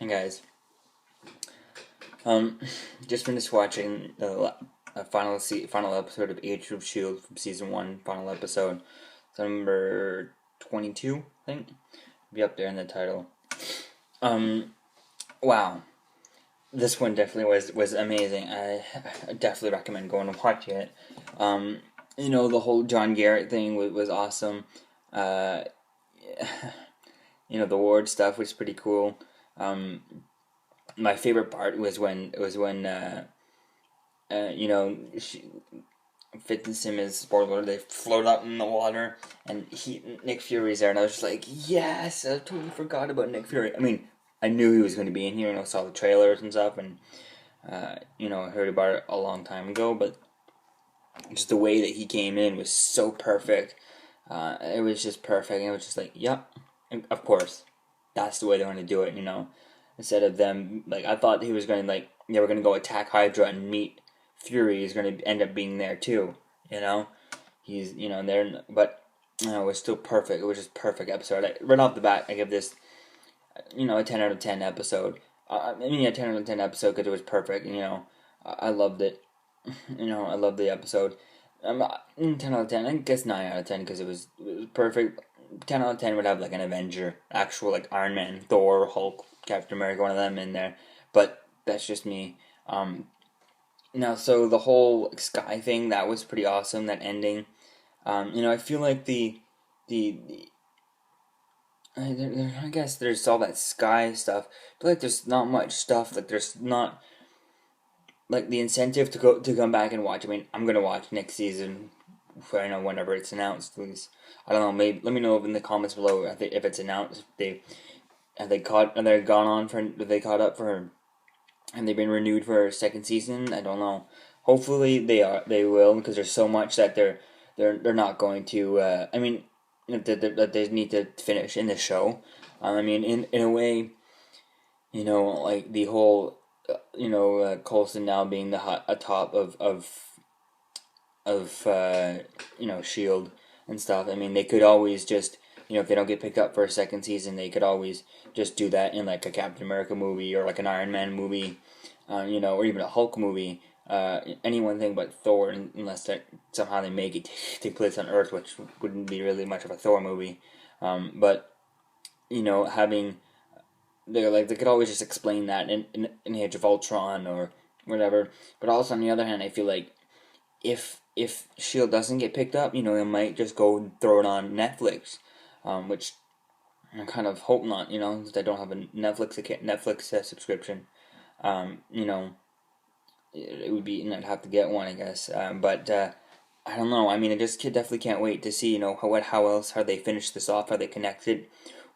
Hey guys, um, just finished watching the final episode of Age of S.H.I.E.L.D. from season 1, final episode, number 22, I think, be up there in the title. Wow, this one definitely was amazing. I definitely recommend going and watching it. The whole John Garrett thing was awesome. Uh, the Ward stuff was pretty cool. My favorite part was when Fitz and Simmons, spoiler, they float up in the water, and Nick Fury's there, and I was just like, yes, I totally forgot about Nick Fury. I mean, I knew he was going to be in here, I saw the trailers and stuff, and, I heard about it a long time ago, but just the way that he came in was so perfect. It was just perfect, and it was just like, yep, and of course, that's the way they're going to do it, instead of them, I thought he was going to, they were going to go attack Hydra and meet Fury is going to end up being there too, he's, there, but, it was still perfect. It was just perfect episode. Right off the bat, I give this, a 10 out of 10 episode. A 10 out of 10 episode because it was perfect, I loved it. I loved the episode. 10 out of 10, I guess 9 out of 10 because it was perfect. 10 out of 10 would have an Avenger, actual Iron Man, Thor, Hulk, Captain America, one of them in there, but that's just me. So the whole sky thing, that was pretty awesome, that ending. I feel like I guess there's all that sky stuff, but there's not much stuff, there's not, the incentive to come back and watch. I mean, I'm gonna watch next season, whenever it's announced, please. I don't know, maybe, let me know in the comments below if it's announced, have they caught up for, and they've been renewed for a second season. I don't know. Hopefully they will, because there's so much that they're not going to. That they need to finish in the show. In a way, the whole, Coulson now being the atop of Shield and stuff. They could always just, if they don't get picked up for a second season, they could always just do that in a Captain America movie or an Iron Man movie, or even a Hulk movie. Any one thing but Thor, unless somehow they make it take place on Earth, which wouldn't be really much of a Thor movie. But having they could always just explain that in Age of Ultron or whatever. But also on the other hand, I feel like if Shield doesn't get picked up, they might just go throw it on Netflix, which I kind of hope not, because I don't have a Netflix subscription. It would be, and I'd have to get one, I guess. But I don't know. I just definitely can't wait to see, how else have they finished this off? Are they connected?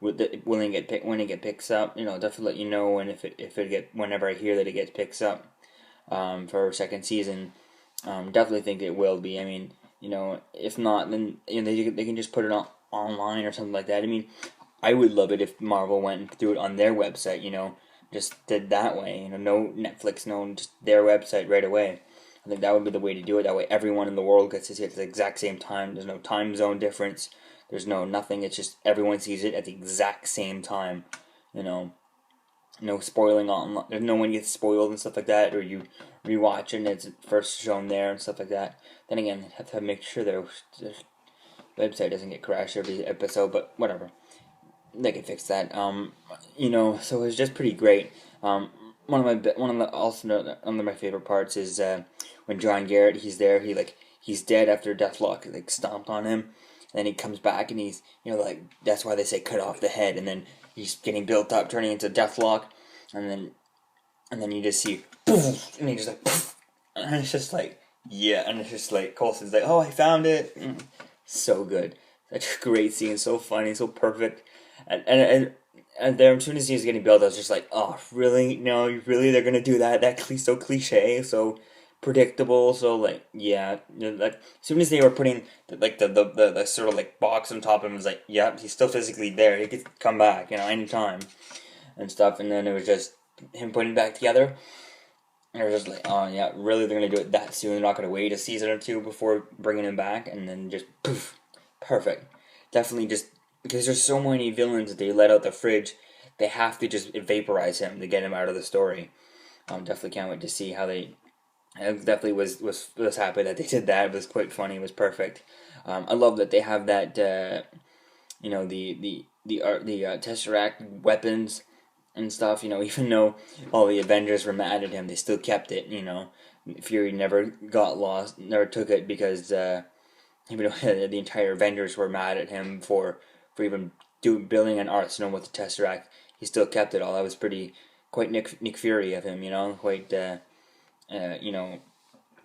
When it get picks up, definitely let you know. And whenever I hear that it gets picks up, for a second season, definitely think it will be. If not, then they can just put it on online or something like that. I would love it if Marvel went and threw it on their website. Just did that way. No Netflix, no, just their website right away. I think that would be the way to do it. That way, everyone in the world gets to see it at the exact same time. There's no time zone difference. There's nothing. It's just everyone sees it at the exact same time. No spoiling on. There's no one gets spoiled and stuff like that, or you rewatch it and it's first shown there and stuff like that. Then again, you have to make sure their website doesn't get crashed every episode, but whatever. They can fix that. So it was just pretty great. One of my favorite parts is when John Garrett, he's there. He's dead after Deathlock stomped on him. And then he comes back and he's, that's why they say cut off the head. And then he's getting built up, turning into Deathlock. And then you just see, poof, and he's just poof. And it's just yeah. And it's just Coulson's oh, I found it. So good. Such a great scene. So funny. So perfect. And there, as soon as he was getting built, I was just oh, really? No, really? They're gonna do that? So cliche, so predictable, so yeah. As soon as they were putting the sort of box on top of him, it was yeah, he's still physically there. He could come back, anytime and stuff. And then it was just him putting it back together. And it was just oh yeah, really? They're gonna do it that soon? They're not gonna wait a season or two before bringing him back, and then just poof, perfect. Definitely just. Because there's so many villains that they let out the fridge they have to just vaporize him to get him out of the story. Definitely can't wait to see how they. I definitely was happy that they did that. It was quite funny. It was perfect. I love that they have that. The Tesseract weapons and stuff. Even though all the Avengers were mad at him, they still kept it. Fury never got lost, never took it because even though the entire Avengers were mad at him for even building an arsenal with the Tesseract, he still kept it all. That was pretty quite Nick Fury of him. Quite you know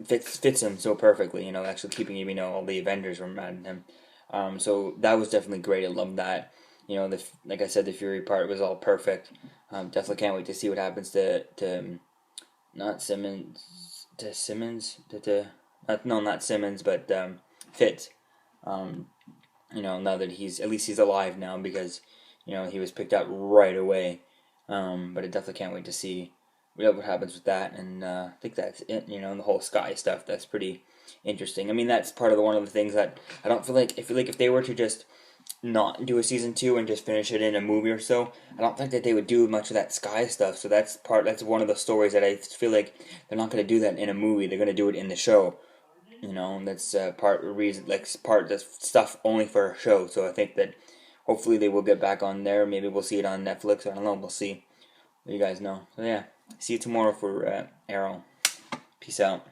fits him so perfectly. Actually keeping him. All the Avengers were mad at him. So that was definitely great. I love that. Like I said, the Fury part was all perfect. Definitely can't wait to see what happens to not Simmons to Simmons to no, not Simmons, but Fitz. Um, now that he's alive now because he was picked up right away. But I definitely can't wait to see what happens with that, and I think that's it. And the whole sky stuff, that's pretty interesting. I mean, that's part of one of the things that I don't feel like. I feel like if they were to just not do a season 2 and just finish it in a movie or so, I don't think that they would do much of that sky stuff. So that's one of the stories that I feel like they're not going to do that in a movie. They're going to do it in the show. That's part reason, like part that's stuff only for a show. So I think that hopefully they will get back on there. Maybe we'll see it on Netflix. I don't know. We'll see. Let you guys know. So yeah, see you tomorrow for Arrow. Peace out.